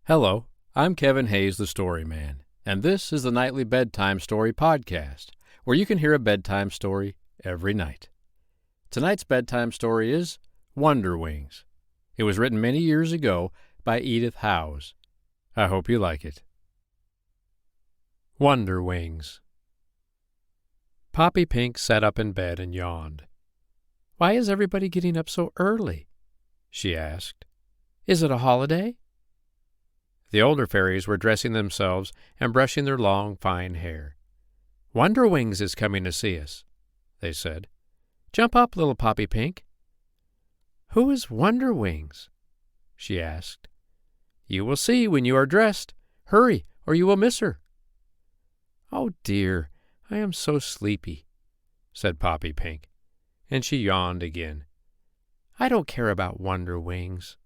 Hello, I'm Kevin Hayes, the Story Man, and this is the Nightly Bedtime Story Podcast, where you can hear a bedtime story every night. Tonight's bedtime story is Wonderwings. It was written many years ago by Edith Howes. I hope you like it. Wonderwings. Poppy Pink sat up in bed and yawned. "Why is everybody getting up so early?" she asked. "Is it a holiday?" The older fairies were dressing themselves and brushing their long, fine hair. "Wonderwings is coming to see us," they said. "Jump up, little Poppy Pink." "Who is Wonderwings?" she asked. "You will see when you are dressed. Hurry, or you will miss her." "Oh, dear, I am so sleepy," said Poppy Pink, and she yawned again. "I don't care about Wonderwings."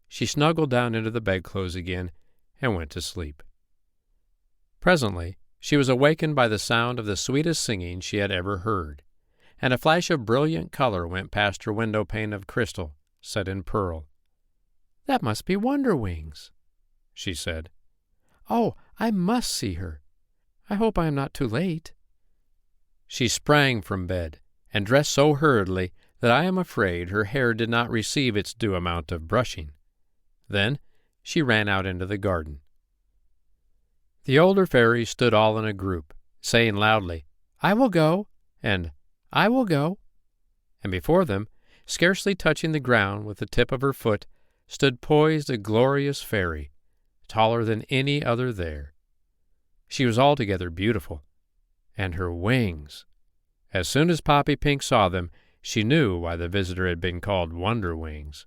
She snuggled down into the bedclothes again and went to sleep. Presently, she was awakened by the sound of the sweetest singing she had ever heard, and a flash of brilliant color went past her window pane of crystal, set in pearl. "That must be Wonderwings," she said. "Oh, I must see her. I hope I am not too late." She sprang from bed and dressed so hurriedly that I am afraid her hair did not receive its due amount of brushing. Then she ran out into the garden. The older fairies stood all in a group, saying loudly, "I will go," and "I will go." And before them, scarcely touching the ground with the tip of her foot, stood poised a glorious fairy, taller than any other there. She was altogether beautiful, and her wings! As soon as Poppy Pink saw them, she knew why the visitor had been called Wonderwings,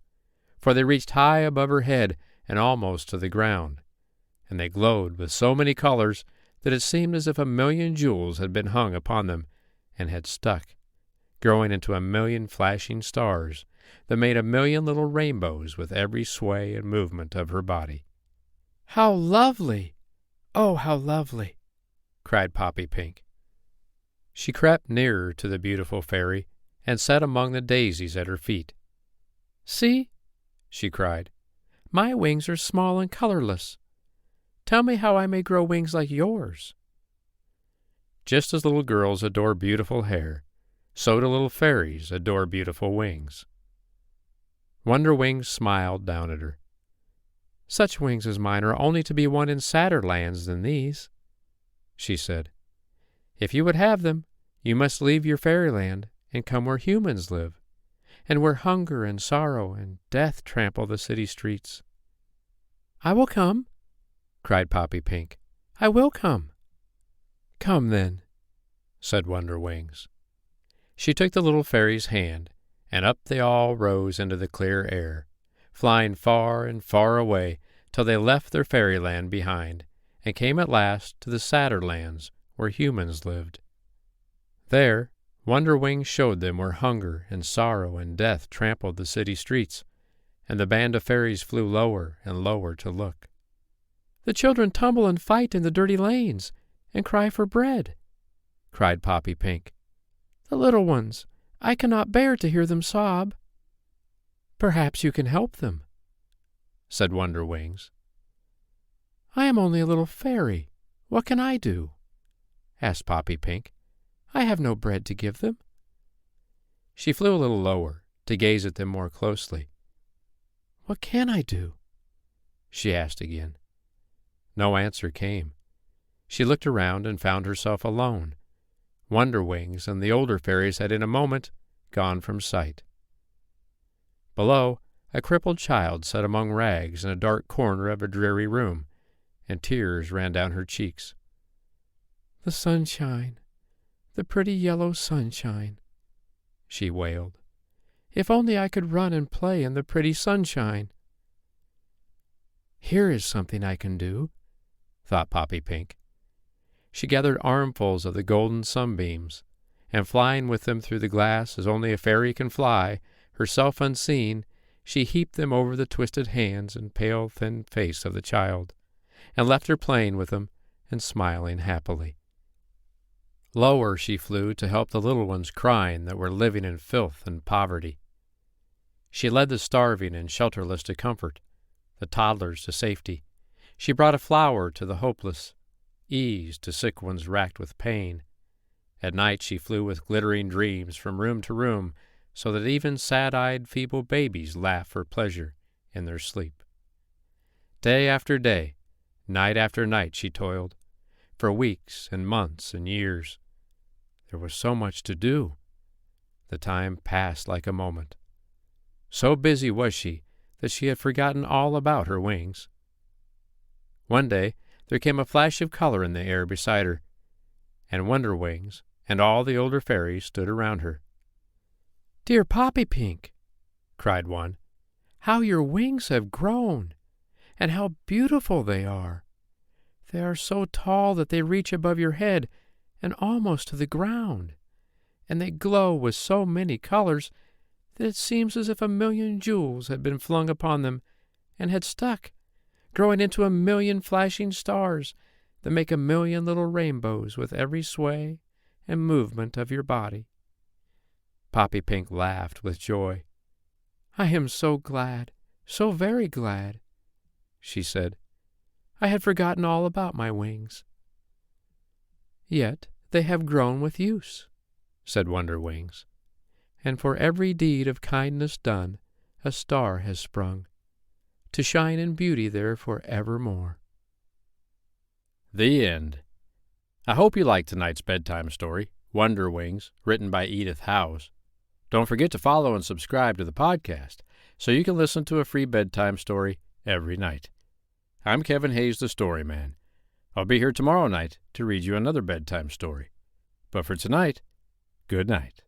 for they reached high above her head and almost to the ground, and they glowed with so many colors that it seemed as if 1,000,000 jewels had been hung upon them and had stuck, growing into 1,000,000 flashing stars that made 1,000,000 little rainbows with every sway and movement of her body. "How lovely! Oh, how lovely!" cried Poppy Pink. She crept nearer to the beautiful fairy and sat among the daisies at her feet. "See," she cried, "my wings are small and colorless. Tell me how I may grow wings like yours." Just as little girls adore beautiful hair, so do little fairies adore beautiful wings. Wonderwings smiled down at her. "Such wings as mine are only to be won in sadder lands than these," she said. "If you would have them, you must leave your fairyland and come where humans live, and where hunger and sorrow and death trample the city streets." "I will come," cried Poppy Pink. "I will come." "Come, then," said Wonderwings. She took the little fairy's hand, and up they all rose into the clear air, flying far and far away till they left their fairyland behind and came at last to the sadder lands where humans lived. There, Wonderwings showed them where hunger and sorrow and death trampled the city streets, and the band of fairies flew lower and lower to look. "The children tumble and fight in the dirty lanes and cry for bread," cried Poppy Pink. "The little ones, I cannot bear to hear them sob." "Perhaps you can help them," said Wonderwings. "I am only a little fairy. What can I do?" asked Poppy Pink. "I have no bread to give them." She flew a little lower to gaze at them more closely. "What can I do?" she asked again. No answer came. She looked around and found herself alone. Wonderwings and the older fairies had in a moment gone from sight. Below, a crippled child sat among rags in a dark corner of a dreary room, and tears ran down her cheeks. "The sunshine, the pretty yellow sunshine," she wailed. "If only I could run and play in the pretty sunshine." "Here is something I can do," thought Poppy Pink. She gathered armfuls of the golden sunbeams, and flying with them through the glass as only a fairy can fly, herself unseen, she heaped them over the twisted hands and pale, thin face of the child, and left her playing with them and smiling happily. Lower she flew to help the little ones crying that were living in filth and poverty. She led the starving and shelterless to comfort, the toddlers to safety. She brought a flower to the hopeless, ease to sick ones racked with pain. At night she flew with glittering dreams from room to room, so that even sad-eyed, feeble babies laugh for pleasure in their sleep. Day after day, night after night she toiled, for weeks and months and years. There was so much to do. The time passed like a moment. So busy was she that she had forgotten all about her wings. One day there came a flash of color in the air beside her, and Wonderwings and all the older fairies stood around her. "Dear Poppy Pink," cried one, "how your wings have grown, and how beautiful they are! They are so tall that they reach above your head and almost to the ground, and they glow with so many colors that it seems as if 1,000,000 jewels had been flung upon them and had stuck, growing into 1,000,000 flashing stars that make 1,000,000 little rainbows with every sway and movement of your body." Poppy Pink laughed with joy. "I am so glad, so very glad," she said. "I had forgotten all about my wings." "Yet they have grown with use," said Wonderwings, "and for every deed of kindness done a star has sprung, to shine in beauty there for evermore." The end. I hope you liked tonight's bedtime story, Wonderwings, written by Edith Howes. Don't forget to follow and subscribe to the podcast so you can listen to a free bedtime story every night. I'm Kevin Hayes, the Storyman. I'll be here tomorrow night to read you another bedtime story. But for tonight, good night.